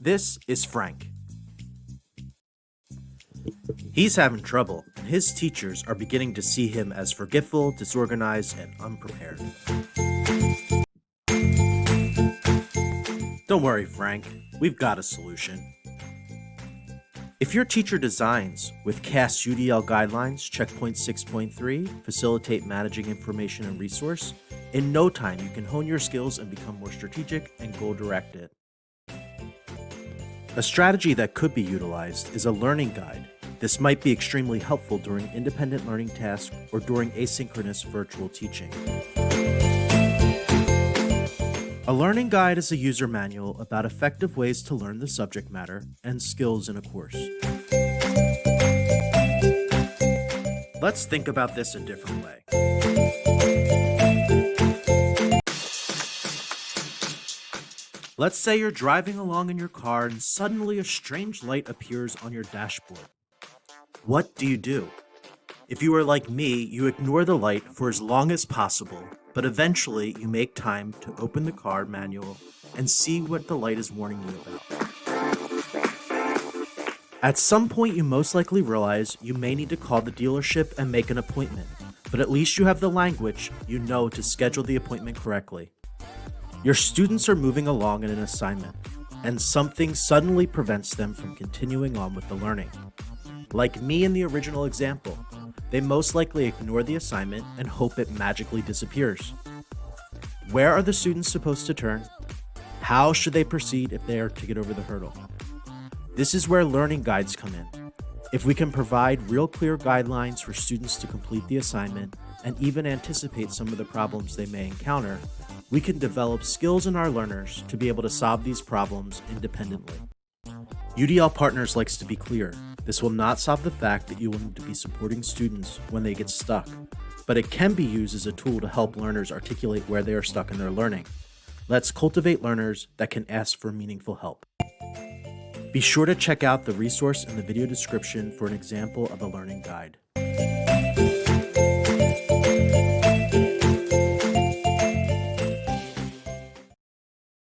This is Frank. He's having trouble, and his teachers are beginning to see him as forgetful, disorganized, and unprepared. Don't worry, Frank. We've got a solution. If your teacher designs with CAS UDL guidelines, checkpoint 6.3, facilitate managing information and resource, in no time you can hone your skills and become more strategic and goal-directed. A strategy that could be utilized is a learning guide. This might be extremely helpful during independent learning tasks or during asynchronous virtual teaching. A learning guide is a user manual about effective ways to learn the subject matter and skills in a course. Let's think about this a different way. Let's say you're driving along in your car and suddenly a strange light appears on your dashboard. What do? If you are like me, you ignore the light for as long as possible, but eventually you make time to open the car manual and see what the light is warning you about. At some point, you most likely realize you may need to call the dealership and make an appointment, but at least you have the language you know to schedule the appointment correctly. Your students are moving along in an assignment, and something suddenly prevents them from continuing on with the learning. Like me in the original example, they most likely ignore the assignment and hope it magically disappears. Where are the students supposed to turn? How should they proceed if they are to get over the hurdle? This is where learning guides come in. If we can provide real clear guidelines for students to complete the assignment and even anticipate some of the problems they may encounter, we can develop skills in our learners to be able to solve these problems independently. UDL Partners likes to be clear. This will not solve the fact that you will need to be supporting students when they get stuck, but it can be used as a tool to help learners articulate where they are stuck in their learning. Let's cultivate learners that can ask for meaningful help. Be sure to check out the resource in the video description for an example of a learning guide.